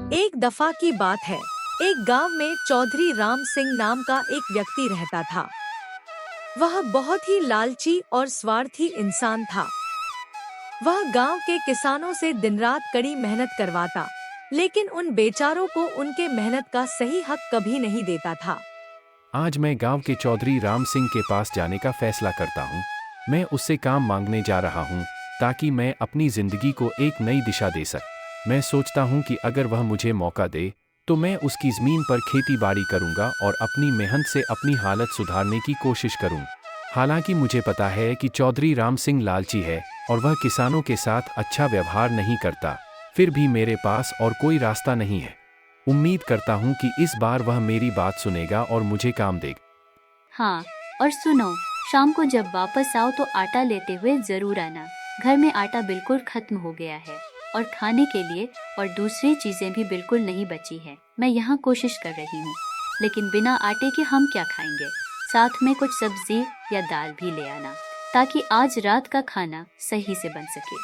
एक दफा की बात है। एक गांव में चौधरी राम सिंह नाम का एक व्यक्ति रहता था। वह बहुत ही लालची और स्वार्थी इंसान था। वह गांव के किसानों से दिन रात कड़ी मेहनत करवाता, लेकिन उन बेचारों को उनके मेहनत का सही हक कभी नहीं देता था। आज मैं गांव के चौधरी राम सिंह के पास जाने का फैसला करता हूं। मैं उससे काम मांगने जा रहा हूं ताकि मैं अपनी जिंदगी को एक नई दिशा दे सकूं। मैं सोचता हूं कि अगर वह मुझे मौका दे तो मैं उसकी ज़मीन पर खेती बाड़ी करूंगा और अपनी मेहनत से अपनी हालत सुधारने की कोशिश करूं। हालांकि मुझे पता है कि चौधरी राम सिंह लालची है और वह किसानों के साथ अच्छा व्यवहार नहीं करता, फिर भी मेरे पास और कोई रास्ता नहीं है। उम्मीद करता हूं कि इस बार वह मेरी बात सुनेगा और मुझे काम देगा। हाँ, और सुनो, शाम को जब वापस आओ तो आटा लेते हुए जरूर आना। घर में आटा बिल्कुल खत्म हो गया है और खाने के लिए और दूसरी चीजें भी बिल्कुल नहीं बची है। मैं यहाँ कोशिश कर रही हूँ, लेकिन बिना आटे के हम क्या खाएंगे। साथ में कुछ सब्जी या दाल भी ले आना ताकि आज रात का खाना सही से बन सके।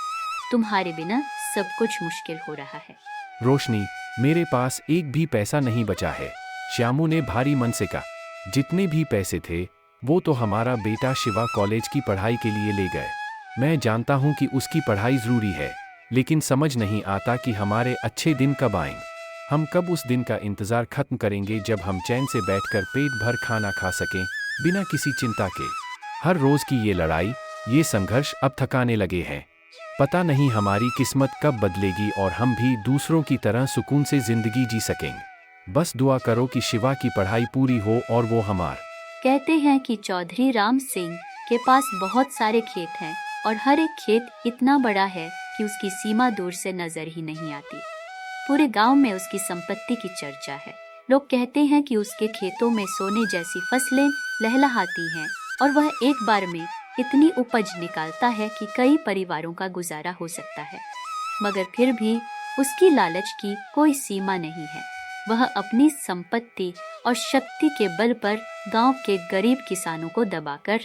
तुम्हारे बिना सब कुछ मुश्किल हो रहा है। रोशनी, मेरे पास एक भी पैसा नहीं बचा है। श्यामू ने भारी मन से कहा। जितने भी पैसे थे वो तो हमारा बेटा शिवा कॉलेज की पढ़ाई के लिए ले गए। मैं जानता हूँ कि उसकी पढ़ाई ज़रूरी है, लेकिन समझ नहीं आता कि हमारे अच्छे दिन कब आएंगे। हम कब उस दिन का इंतज़ार खत्म करेंगे जब हम चैन से बैठकर पेट भर खाना खा सकें बिना किसी चिंता के। हर रोज़ की ये लड़ाई, ये संघर्ष अब थकाने लगे हैं। पता नहीं हमारी किस्मत कब बदलेगी और हम भी दूसरों की तरह सुकून से जिंदगी जी सकेंगे। बस दुआ करो कि शिवा की पढ़ाई पूरी हो और वो कहते हैं कि चौधरी राम सिंह के पास बहुत सारे खेत हैं और हर एक खेत इतना बड़ा है कि उसकी सीमा दूर से नजर ही नहीं आती। पूरे गांव में उसकी संपत्ति की चर्चा है। लोग कहते हैं कि उसके खेतों में सोने जैसी फसलें लहलहाती हैं और वह एक बार में इतनी उपज निकालता है कि कई परिवारों का गुजारा हो सकता है। मगर फिर भी उसकी लालच की कोई सीमा नहीं है। वह अपनी संपत्ति और शक्ति के बल पर गांव के गरीब किसानों को दबाकर,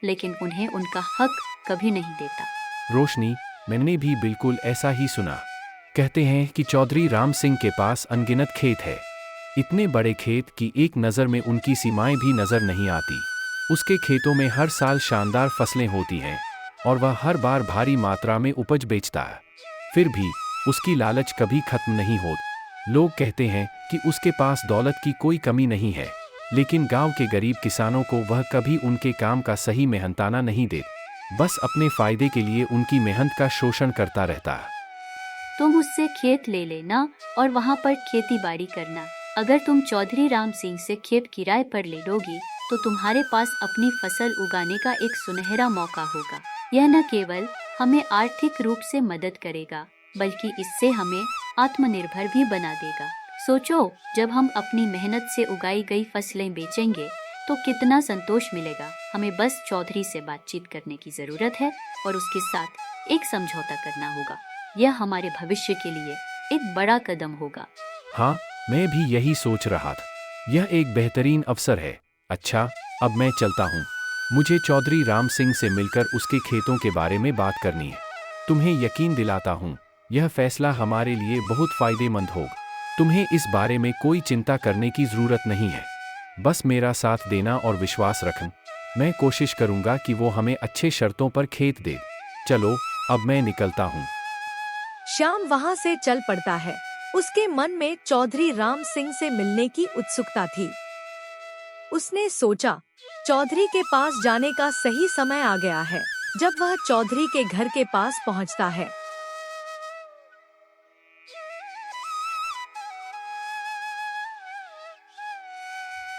लेकिन उन्हें उनका हक कभी नहीं देता। रोशनी, मैंने भी बिल्कुल ऐसा ही सुना। कहते हैं कि चौधरी राम सिंह के पास अनगिनत खेत है। इतने बड़े खेत कि एक नज़र में उनकी सीमाएं भी नज़र नहीं आती। उसके खेतों में हर साल शानदार फसलें होती हैं और वह हर बार भारी मात्रा में उपज बेचता है। फिर भी उसकी लालच कभी खत्म नहीं होती। लोग कहते हैं कि उसके पास दौलत की कोई कमी नहीं है, लेकिन गांव के गरीब किसानों को वह कभी उनके काम का सही मेहनताना नहीं देता। बस अपने फायदे के लिए उनकी मेहनत का शोषण करता रहता है। तुम उससे खेत ले लेना और वहाँ पर खेती बाड़ी करना। अगर तुम चौधरी राम सिंह से खेत किराए पर ले लोगी तो तुम्हारे पास अपनी फसल उगाने का एक सुनहरा मौका होगा। यह न केवल हमें आर्थिक रूप से मदद करेगा, बल्कि इससे हमें आत्मनिर्भर भी बना देगा। सोचो, जब हम अपनी मेहनत से उगाई गई फसलें बेचेंगे तो कितना संतोष मिलेगा। हमें बस चौधरी से बातचीत करने की जरूरत है और उसके साथ एक समझौता करना होगा। यह हमारे भविष्य के लिए एक बड़ा कदम होगा। हाँ, मैं भी यही सोच रहा था। यह एक बेहतरीन अवसर है। अच्छा, अब मैं चलता हूँ। मुझे चौधरी राम सिंह से मिलकर उसके खेतों के बारे में बात करनी है। तुम्हें यकीन दिलाता हूँ, यह फैसला हमारे लिए बहुत फायदेमंद होगा। तुम्हें इस बारे में कोई चिंता करने की ज़रूरत नहीं है। बस मेरा साथ देना और विश्वास रखना। मैं कोशिश करूँगा कि वो हमें अच्छे शर्तों पर खेत दे। चलो, अब मैं निकलता हूँ। श्याम वहाँ से चल पड़ता है। उसके मन में चौधरी राम सिंह से मिलने की उत्सुकता थी। उसने सोचा, चौधरी के पास जाने का सही समय आ गया है। जब वह चौधरी के घर के पास पहुंचता है,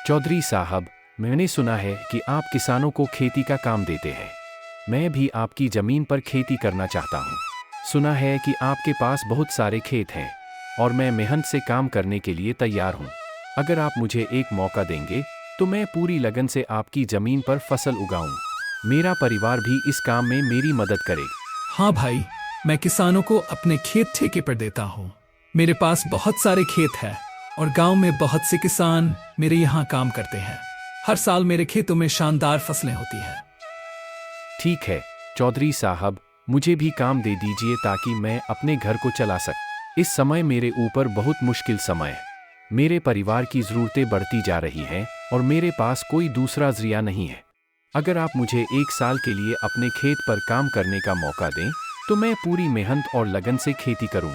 चौधरी साहब, मैंने सुना है कि आप किसानों को खेती का काम देते हैं। मैं भी आपकी ज़मीन पर खेती करना चाहता हूँ। सुना है कि आपके पास बहुत सारे खेत हैं और मैं मेहनत से काम करने के लिए तैयार हूँ। अगर आप मुझे एक मौका देंगे तो मैं पूरी लगन से आपकी ज़मीन पर फसल उगाऊँ। मेरा परिवार भी इस काम में मेरी मदद करेगा। हाँ भाई, मैं किसानों को अपने खेत ठेके पर देता हूँ। मेरे पास बहुत सारे खेत हैं और गांव में बहुत से किसान मेरे यहाँ काम करते हैं। हर साल मेरे खेतों में शानदार फसलें होती हैं। ठीक है चौधरी साहब, मुझे भी काम दे दीजिए ताकि मैं अपने घर को चला सकूं। इस समय मेरे ऊपर बहुत मुश्किल समय है। मेरे परिवार की ज़रूरतें बढ़ती जा रही हैं और मेरे पास कोई दूसरा ज़रिया नहीं है। अगर आप मुझे 1 साल के लिए अपने खेत पर काम करने का मौका दें तो मैं पूरी मेहनत और लगन से खेती करूं।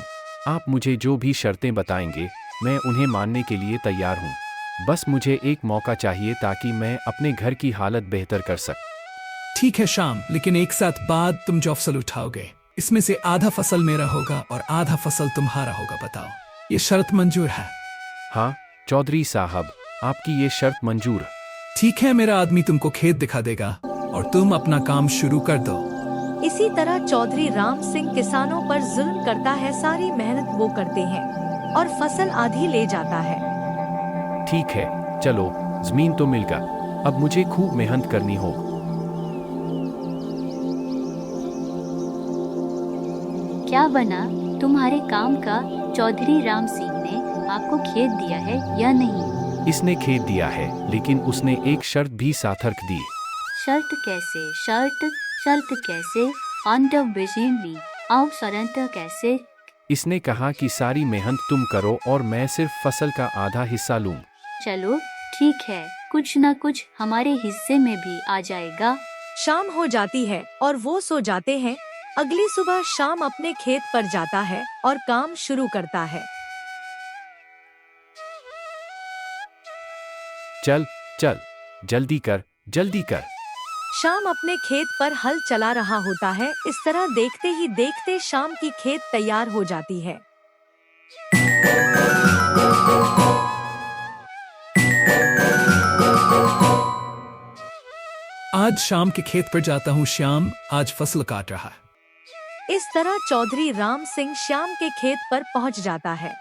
आप मुझे जो भी शर्तें बताएंगे मैं उन्हें मानने के लिए तैयार हूं। बस मुझे एक मौका चाहिए ताकि मैं अपने घर की हालत बेहतर कर सकूं। ठीक है श्याम, लेकिन एक साथ बाद तुम जो फसल उठाओगे इसमें से आधा फसल मेरा होगा और आधा फसल तुम्हारा होगा। बताओ, ये शर्त मंजूर है? हाँ चौधरी साहब, आपकी ये शर्त मंजूर। ठीक है, मेरा आदमी तुमको खेत दिखा देगा और तुम अपना काम शुरू कर दो। इसी तरह चौधरी राम सिंह किसानों पर जुल्म करता है। सारी मेहनत वो करते हैं और फसल आधी ले जाता है। ठीक है, चलो जमीन तो मिल गई, अब मुझे खूब मेहनत करनी होगी। क्या बना तुम्हारे काम का? चौधरी राम सिंह ने आपको खेत दिया है या नहीं? इसने खेत दिया है, लेकिन उसने एक शर्त भी साथर्क दी। शर्त कैसे? शर्त कैसे? पांडव बिजली आओ शरत कैसे? इसने कहा कि सारी मेहनत तुम करो और मैं सिर्फ फसल का आधा हिस्सा लूं। चलो ठीक है, कुछ न कुछ हमारे हिस्से में भी आ जाएगा। शाम हो जाती है और वो सो जाते हैं। अगली सुबह शाम अपने खेत पर जाता है और काम शुरू करता है। चल चल, जल्दी कर जल्दी कर। शाम अपने खेत पर हल चला रहा होता है। इस तरह देखते ही देखते शाम की खेत तैयार हो जाती है। आज शाम के खेत पर जाता हूँ। श्याम आज फसल काट रहा है। इस तरह चौधरी राम सिंह श्याम के खेत पर पहुंच जाता है।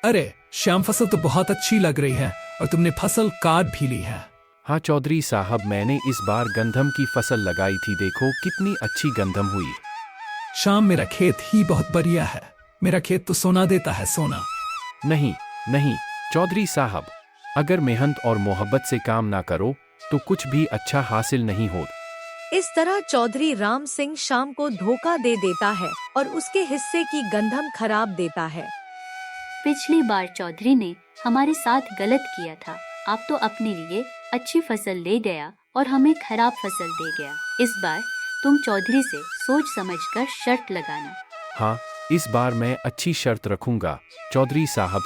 अरे श्याम, फसल तो बहुत अच्छी लग रही है और तुमने फसल काट भी ली है। हाँ चौधरी साहब, मैंने इस बार गंधम की फसल लगाई थी, देखो कितनी अच्छी गंधम हुई। श्याम, मेरा खेत ही बहुत बढ़िया है। मेरा खेत तो सोना देता है, सोना। नहीं नहीं चौधरी साहब, अगर मेहनत और मोहब्बत से काम ना करो तो कुछ भी अच्छा हासिल नहीं होता। इस तरह चौधरी राम सिंह शाम को धोखा दे देता है और उसके हिस्से की गंधम खराब देता है। पिछली बार चौधरी ने हमारे साथ गलत किया था। आप तो अपने लिए अच्छी फसल ले गया और हमें खराब फसल दे गया। इस बार तुम चौधरी से सोच समझकर शर्त लगाना। हाँ, इस बार मैं अच्छी शर्त रखूंगा चौधरी साहब।